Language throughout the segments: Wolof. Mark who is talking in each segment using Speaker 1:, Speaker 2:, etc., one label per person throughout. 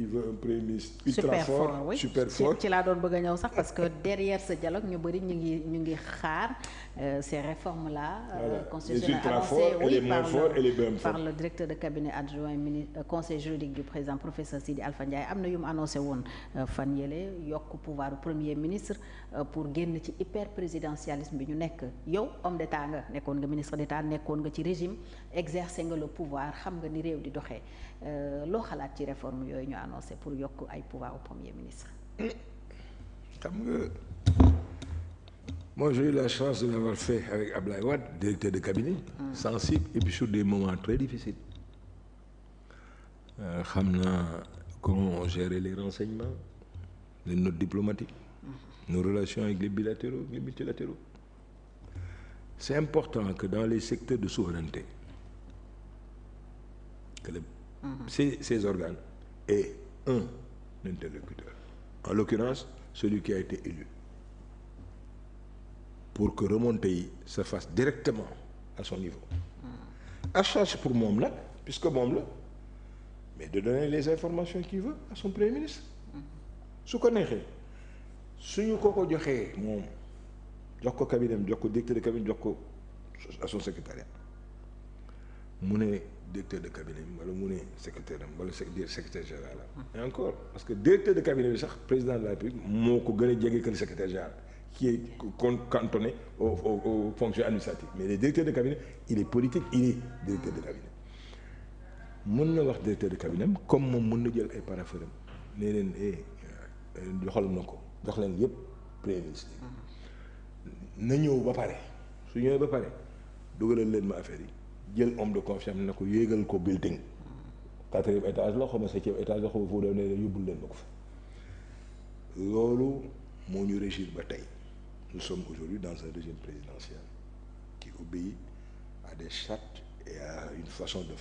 Speaker 1: veut un premier ministre ultra fort,
Speaker 2: oui.
Speaker 1: super fort.
Speaker 2: ci laa doon bëgg a ñëw sax parce que derrière ce dialogue ñu bëri ñu ngi xaar ces réformes là. constitutionnelles annoncées oui par le directeur de cabinet adjoint conseil juridique du président professeur Sidi Alpha Ndiaye am na yu mu annoncé woon fan yële yokk pouvoir premier ministre pour génn ci hyper présidentialisme bi ñu nekk yow homme d'état nga nekkoon nga ministre d'état nekkoon nga ci régime exercer nga le pouvoir xam nga ni réew di doxee loo xalaat ci réforme yooyu ñu annoncé pour yokk ay pouvoir au premier ministre.
Speaker 1: xam nga moi j'ai eu la chance de l'avoir fait avec Ablaye Wade directeur de cabinet sensible et puis sur des moments très difficiles xam naa comment gérer les renseignements les notes diplomatiques nos relations avec les bilatéraux les multilatéraux c'est important que dans les secteurs de souveraineté que ces organes aient un interlocuteur, en l'occurrence celui qui a été élu, pour que remontée yi se fasse directement à son niveau. À charge pour moom nag puisque moom la mais de donner les informations qu'il veut à son premier ministre. su ko neexee suñu ko joxee moom jox ko cabinet jox ko directeur de cabinet jox ko à son secrétariat mu ne directeur de cabinet wala mu ne secrétaire am wala secrétaire général et encore parce que directeur de cabinet bi sax président de la République moo ko gën a jege que le secrétaire général qui est cantonné aux fonctions administratives mais le directeur de cabinet il est politique il est directeur de cabinet mën na wax directeur de cabinet comme moom mën na jël ay parapheurs ne leen joxal na ko jox leen yëpp premier ministre na ñëw ba pare su ñëwee ba pare dugalal leen ma affaire yi jël homme de confiance na ko yéegal ko building 4e étage la xaw ma 7e étage la xaw ma foo doon ne yóbbul leen ma ko fa loolu moo ñu régir ba tey nous sommes aujourd'hui dans un régime présidentiel qui obéit à des chartes et à une façon de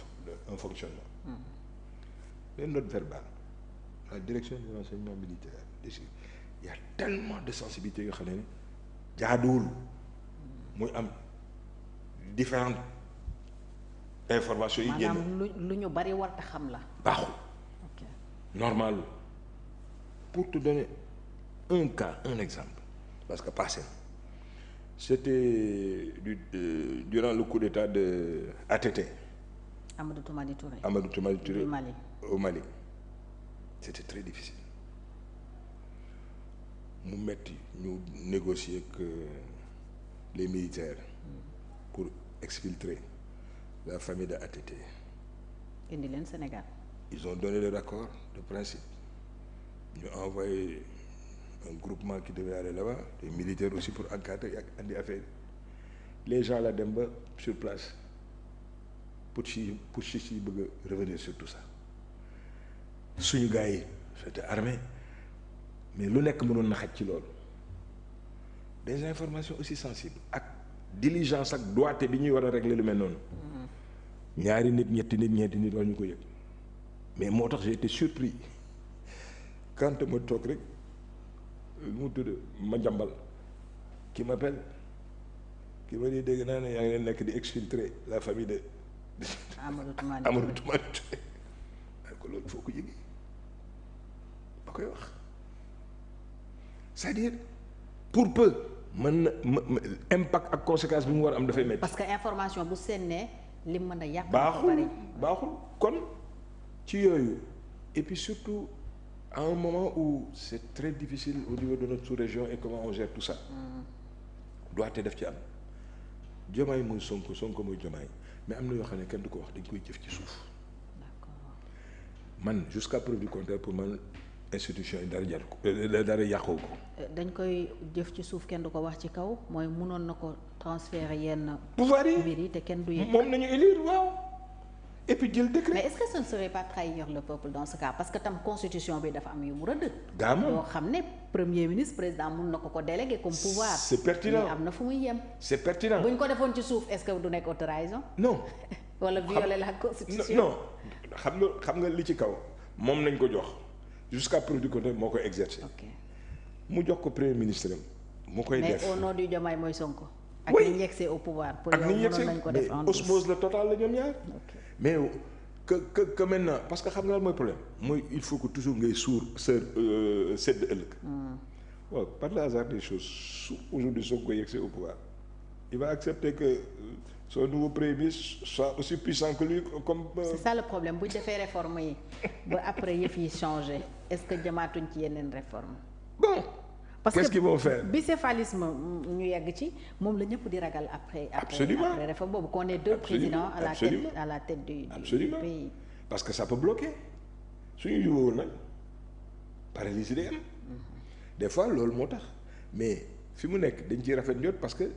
Speaker 1: un fonctionnement les notes verbales la direction du renseignement militaire il y a tellement de sensibilité yoo xam ne jaaduwul muy am différentes informations yi génn
Speaker 2: maanaam lu ñu bari warta xam la
Speaker 1: baaxul normal pour te donner un cas un exemple parce que passé c'était durant le coup d'état de ATT
Speaker 2: Amadou Toumani Touré
Speaker 1: au Mali c'était très difficile mu metti ñu négocier avec les militaires pour exfiltrer la famille de ATT
Speaker 2: indi leen Sénégal
Speaker 1: ils ont donné leur accord de principe ñu envoyé un groupement qui devait aller là-bas des militaires aussi pour encadrer ak andi affaire les gens là dem ba sur place putschistes yi bëgg a revenir sur tout ça suñu gars yi c'était armé mais lu nekk mënoon na xaj ci loolu des informations aussi sensibles ak diligence ak doigté bi ñuy war a régler lu mel noonu ñaari nit ñetti nit ñeenti nit war ñu ko yëg mais moo tax j'ai été surpris quand ma toog rek mu tudd ma jàmbal qui m'appelle qui ma di dégg naa ne yaa ngi leen nekk di exfiltrer la famille de
Speaker 2: Amadou Toumani
Speaker 1: Touré ko loolu foo ko yëgee ba koy wax c'est-à-dire pour peu mën na impact ak conséquence bi mu war a am dafay métti.
Speaker 2: parce que information bu sennee li mën a yàq.
Speaker 1: baaxul kon ci yooyu et puis surtout à un moment où c'est très difficile au niveau de notre sous-région et comment on gère tout ça. doite def ci am Diomaye mooy Sonko mooy Diomaye mais am na yoo xam ne kenn du ko wax dañ koy jëf ci suuf. man jusqu'à preuve du contraire pour man institution yi dara yàqoo ko.
Speaker 2: dañ koy jëf ci suuf kenn du ko wax ci kaw mooy mënoon na ko transférer yenn.
Speaker 1: pouvoir yi
Speaker 2: mbir yi te kenn du yëg.
Speaker 1: moom nañu élire waaw et puis jël décret.
Speaker 2: mais est-ce que ça ne serait pas trahir le peuple dans ce cas parce que tam constitution bi dafa am yu mu rëdd.
Speaker 1: gaama
Speaker 2: yoo xam ne premier ministre président mun na ko déléguer comme pouvoir.
Speaker 1: c'est pertinent
Speaker 2: mais am na fu muy yem.
Speaker 1: c'est pertinent
Speaker 2: bu ñu ko defoon ci suuf est-ce que du nekk trahison.
Speaker 1: non.
Speaker 2: wala violer la constitution.
Speaker 1: non xam nga li ci kaw moom nañ ko jox jusqu'à preuve du contraire moo koy exercer. mu jox ko premier ministre am mu koy def
Speaker 2: mais au nom du Diomaye mooy Sonko.
Speaker 1: oui
Speaker 2: ak ni ñu yegsee au pouvoir. pour
Speaker 1: ak ni ñu
Speaker 2: yow mënoon nañ ko def
Speaker 1: mais osmose la totale la ñoom ñaar. mais que maintenant parce que xam naa mooy problème mooy il faut que toujours ngay sedd ëllëg. waaw par le hasard des choses su aujourd'hui Sonko yegg au pouvoir il va accepter que son nouveau premier ministre soit aussi puissant que lui comme.
Speaker 2: C'est ça le problème bu ñu defee réforme yi ba après yëf yi changé est-ce que jamaatuñ ci yeneen réforme.
Speaker 1: Bon. Qu'est-ce qu'ils vont faire?
Speaker 2: Bicéphalisme ñu yegg ci moom la ñëpp di ragal après.
Speaker 1: Absolument.
Speaker 2: Après réforme boobu qu'on ait deux présidents à la tête du pays.
Speaker 1: Parce que ça peut bloquer suñu jubóowul nag paralysie day am. Des fois loolu moo tax mais fi mu nekk dañ ciy rafet njot parce que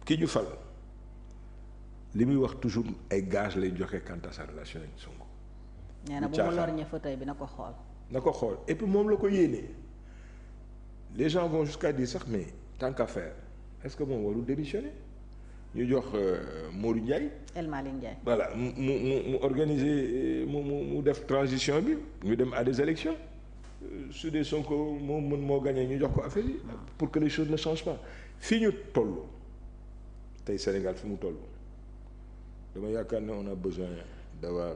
Speaker 1: ki ñu fal li muy wax toujours ay gage lay joxe quant à sa relation ak Sonko.
Speaker 2: nee na bu mu lor ña fauteuil bi na ko xool.
Speaker 1: na ko xool et puis moom la ko yéenee les gens vont jusqu'à dire sax mais tant qu'à faire est-ce que moom warul démissionner ñu jox Modou Ndiaye.
Speaker 2: El Malick Ndiaye.
Speaker 1: voilà mu organiser mu def transition bi ñu dem à des élections su dee Sonko moo gagné ñu jox ko affaire yi pour que les choses ne changent pas fii ñu toll tey Sénégal fi mu toll dama yaakaar ne on a besoin d'avoir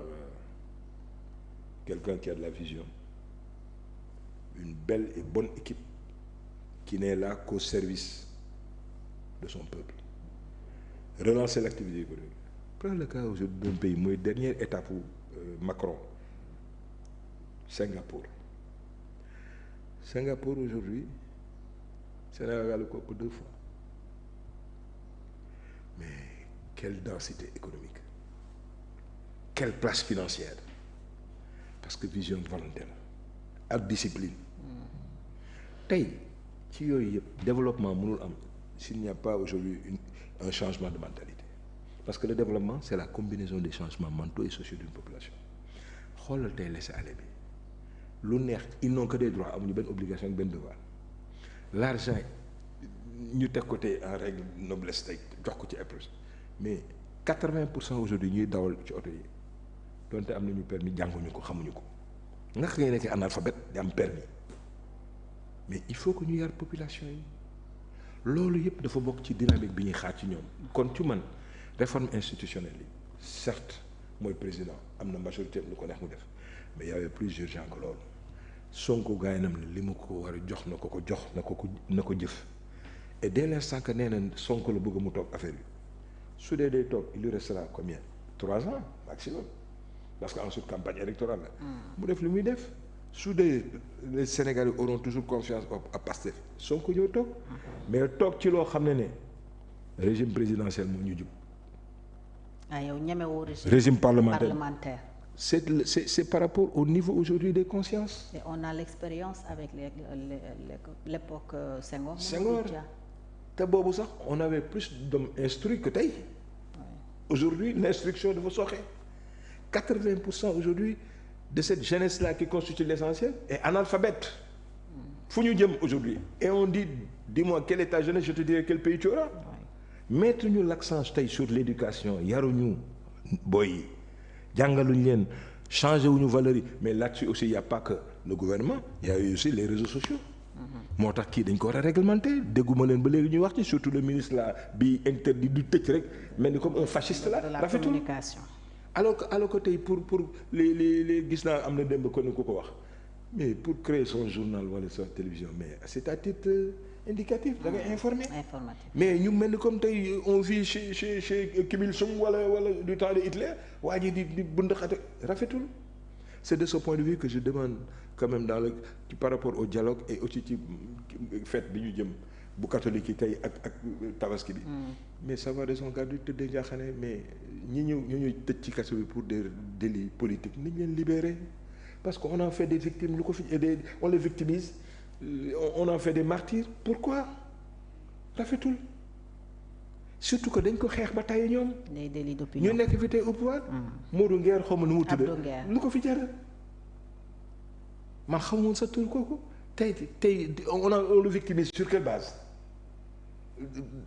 Speaker 1: quelqu'un qui a de la vision, une belle et bonne équipe qui n'est là qu'au service de son peuple. Relancer l'activité économique. Prenez le cas aujourd'hui d'un pays, mooy dernière étape pour Macron, Singapour. Singapour aujourd'hui, Sénégal ko ëpp 2 fois. Mais quelle densité économique, quelle place financière. Parce que vision volontaire ak discipline tey ci yooyu yëpp développement mënul am s'il n'y a pas aujourd'hui un changement de mentalité parce que le développement c'est la combinaison des changements mentaux et sociaux d'une population xoolal tey laisser-aller bi lu neex ils n'ont que des droits amuñu benn obligation benn devoir l'argent ñu teg ko tey en règle noblesse tey jox ko ci épreuve mais 80% aujourd'hui ñuy dawal ci oto yi donte am nañu permis jànguñu ko xamuñu ko naka ngay nekkee analphabète di am permis mais il faut que ñu yar population yi loolu yëpp dafa bokk ci dynamique bi ñuy xaar ci ñoom kon ci man réforme institutionnelle yi certes mooy président am na majorité lu ko neex mu def mais y avait plus urgent que loolu Sonko gaynam la li mu ko war a jox na ko jox na ko jëf et dès l'instant que nee na Sonko la bëgg mu toog affaire yi su dee day toog il lui restera combien 3 ans maximum parce que ensuite campagne électorale la mu def li muy def su dee les Sénégalais auront toujours confiance à Pastef Sonko ñëw toog mais toog ci loo xam ne régime présidentiel moo ñu jub
Speaker 2: yow ñemewoo
Speaker 1: régime parlementaire c'est par rapport au niveau aujourd'hui des consciences
Speaker 2: et on a l'expérience avec l'époque Senghor
Speaker 1: te boobu sax on avait plus d'hommes instruits que tey aujourd'hui l'instruction dafa sooxe 80% aujourd'hui de cette jeunesse-là qui constitue l'essentiel est analphabète. Fu ñu jëm aujourd'hui et on dit dis-moi quelle est ta jeunesse je te dirai quel pays tu auras. Mettre ñu l'accent tey sur l'éducation yaruñu boy yi jàngaluñ leen changer wuñu valeurs yi mais là-dessus aussi il y a pas que le gouvernement il y a aussi les réseaux sociaux. moo tax kii dañ ko war a réglementer dégguma leen ba léegi ñuy wax ci surtout le ministre là bi interdit du tëj rek mel ni comme un fasciste là. rafetul alors que tey pour les gis naa am na démb ko ku ko wax mais pour créer son journal wala sa télévision mais c'est à titre indicatif da ngay informatif mais ñu mel ni comme tey on vit chez Kim Il-sung wala du temps de Hitler waa ji di bund xate rafetul c'est de ce point de vue que je demande quand même par rapport au dialogue et aussi ci fête bi ñu jëm bu catholique yi tey ak tabaski bi mais ça va de son cadre tëddee njaaxane mais ñu tëj ci kaso bi pour des délits politiques nañ leen libérer parce que on en fait des victimes lu ko fi on les victimise on en fait des martyrs pourquoi rafetul surtout que dañ ko xeex ba tey ñoom ñu nekk fi tey au pouvoir Modou Nguer xaw ma nu mu tudd lu ko fi jar man xamoon sa tur kooku tey on le victimise sur quelle base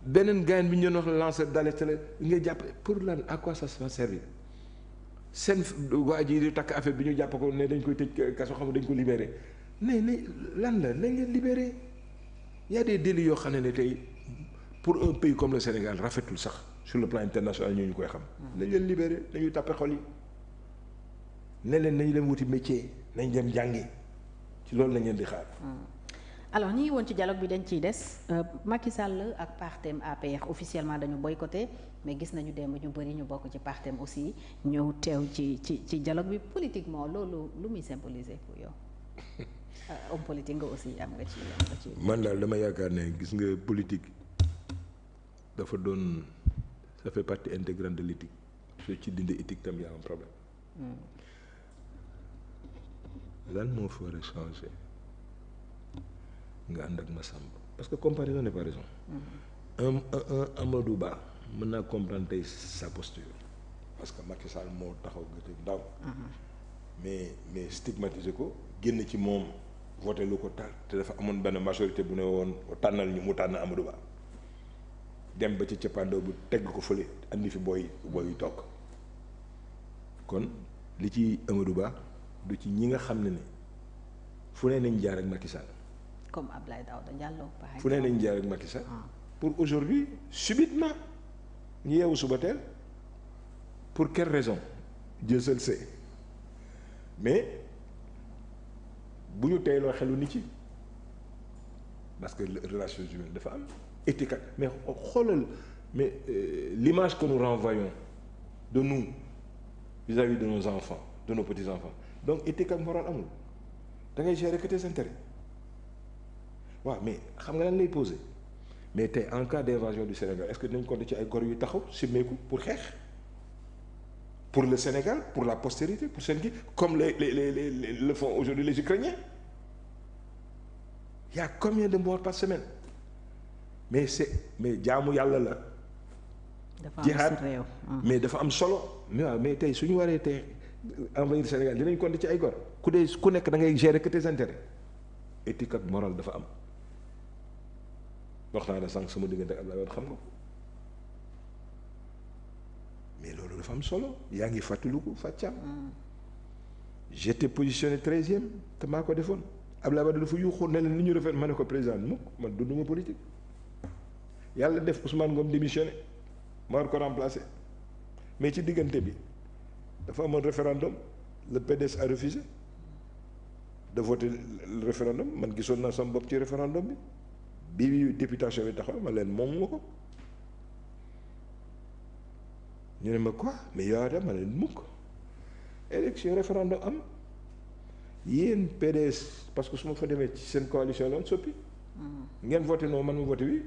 Speaker 1: beneen gain bi ñu doon wax lanceur d'alerte la nga jàpp pour lan à quoi ça va servir seen waa ji di takk affaire bi ñu jàpp ko ne dañ koy tëj kaso xam dañ ko libérer mais lan la nañ leen libérer y a des délits yoo xam ne tey pour un pays comme le Sénégal rafetul sax sur le plan international ñu koy xam. nañ leen libéré nañu tàppe xol yi ne leen nañu dem wuti métier nañ dem jàngi ci loolu lañ leen di xaar.
Speaker 2: alors ñi woon ci dialogue bi dañ ciy des Macky Sall ak partem APR officiellement dañu boycotté mais gis nañu démb ñu bëri ñu bokk ci partem aussi ñëw teew ci dialogue bi politiquement loolu lu muy symboliser pour yow homme politique nga aussi am nga ci.
Speaker 1: man daal dama yaakaar ne gis nga politique dafa doon ça fait partie intégrante de l'éthique soo ci dindi éthique tam y a un problème. lan moo fa war a changer nga ànd ak Massamba parce que comparaison n'est pas raison. un Amadou Ba mën naa comprendre tey sa posture parce que Macky Sall moo taxaw gëte ndaw. mais stigmatiser ko génn ci moom voté lu ko taal te dafa amoon benn majorité bu ne woon tànnal ñu mu tànn Amadou Ba dem ba ci cappaandaw bu tegg ko fële andi fi booy toog kon li ci Amadou Ba du ci ñi nga xam ne fu ne nañ jaar ak Macky Sall.
Speaker 2: comme Abdoulaye Daouda Diallo par exemple.
Speaker 1: fu ne nañ jaar ak Macky Sall. pour aujourd'hui subitement ñu yeewu suba teel pour quelle raison Dieu seul sait mais bu ñu teyloo xelu nit ci parce que relations humaines dafa am éthique mais xoolal mais l'image que nous renvoyons de nous vis-à-vis de nos enfants de nos petits-enfants donc éthique ak morale amul da ngay gérer que tes intérêts waaw mais xam nga lan lay poser mais tey en cas d'invasion du Sénégal est-ce que dinañ compter ci ay gor yu taxaw simmeeku pour xeex pour le Sénégal pour la postérité pour seen gi comme les le font aujourd'hui les Ukrainiens il y a combien de morts par semaine mais jaamu yàlla la.
Speaker 2: jihaad
Speaker 1: mais dafa am solo mais waaw mais tey suñu waree tey envahir Sénégal dinañ compter ci ay gor ku nekk da ngay gérer que tes intérêts éthique ak morale dafa am wax naa la sànq sama diggante ak Abdoulaye Wade xam nga ko mais loolu dafa am solo yaa ngi fàttaliku fàccam j'étais positionné 13e te maa ko defoon Abdoulaye Wade dafa yuuxoon ne leen li ñu rafet ma ne ko président mukk man dunduma politique yàlla def Ousmane Ngom démissionné ma war ko remplacer mais ci diggante bi dafa amoon référendum le PDS a refusé de voter le référendum man gisoon naa sama bopp ci référendum bi députation bi taxaw ma leen moom ma ko ñu ne ma quoi mais yow de ma leen mukk élection référendum am yéen PDS parce que su ma fa demee ci seen coalition loon soppi ngeen voté non man ma voté oui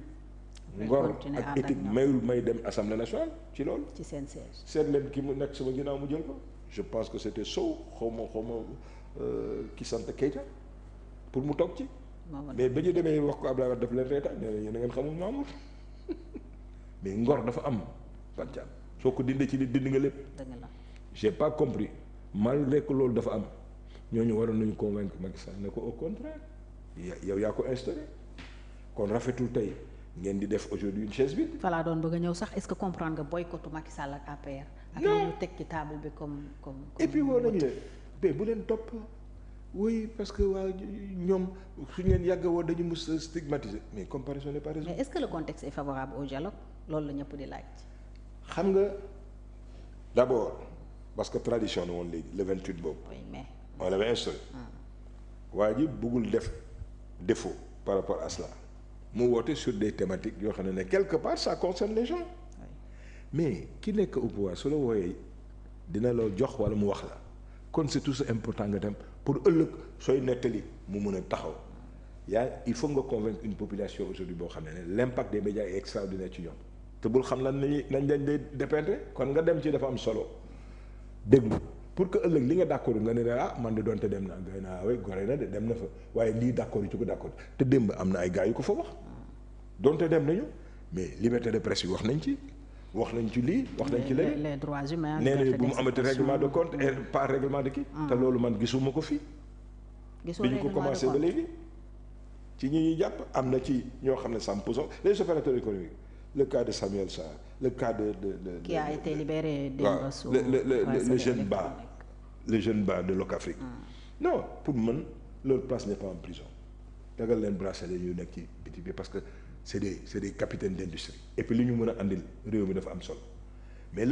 Speaker 1: ngor ak éthique mayul may dem assemblée nationale ci loolu
Speaker 2: ci seen siège
Speaker 1: seet leen ki mu nekk sama ginnaaw mu jël ko je pense que c'était Sow xaw ma ki sant Keita pour mu toog ci mais ba ñu demee wax ko Abdoulaye Wade daf leen reetaan ne yéen a ngeen xamul Mamour mais ngor dafa am Fatou soo ko dindee ci nit dindi nga lépp. j'ai pas compris malgré que loolu dafa am ñooñu waroon nañu convaincre Macky Sall ne ko au contraire yow yaa ko instauré kon rafetul tey ngeen di def aujourd'hui une chaise vide.
Speaker 2: falaa doon bëgg a ñëw sax est-ce que comprendre nga boycottu Macky Sall ak APR. ak ñu teg ci table bi comme.
Speaker 1: et puis woo nañu leen mais bu leen topp oui parce que waa ñoom suñu leen yàgg woo dañu mus a stigmatiser mais comparaison n'est pas raison.
Speaker 2: mais est-ce que le contexte est favorable au dialogue loolu la ñëpp di laaj.
Speaker 1: xam nga d'abord parce que tradition la woon léegi le 28 boobu.
Speaker 2: oui mais
Speaker 1: on l'avait instauré. waa ji bëggul def défaut par rapport à cela mu woote sur des thématiques yoo xam ne quelque part ça concerne les gens.
Speaker 2: oui.
Speaker 1: mais ki nekk au pouvoir su la wooyee dina la jox wala mu wax la kon c'est tout ça important nga dem pour ëllëg sooy nettali mu mën a taxaw il faut nga convaincre une population aujourd'hui boo xam ne l'impact des médias est extraordinaire ci ñoom. te bul xam lan lañ leen di dépeindre kon nga dem ci dafa am solo déglu pour que ëllëg li nga d'accord nga ne man de doonte dem naa gay naa way gore na de dem na fa waaye lii d'accord ci ko d'accord te démb am na ay gars yu ko fa wax doonte dem nañu mais liberté de presse yi wax nañ ci lii wax nañ ci leneen
Speaker 2: les droits humains
Speaker 1: nee nañu bu mu amati règlement de compte et pas règlement de kii te loolu man gisuma ko fii bi ñu ko commencé ba léegi ci ñi ñuy jàpp am na ci ñoo xam ne sans poson les opérateurs économiques le cas de Samuel Sarr le cas de
Speaker 2: qui a été libéré démb sous
Speaker 1: le jeune bas de Locafrique non pour man leur place n'est pas en prison tegal leen bracelet yu nekk ci biti bi parce que c'est des capitaines d'industrie et puis li ñu mën a andil réew mi dafa am solo mais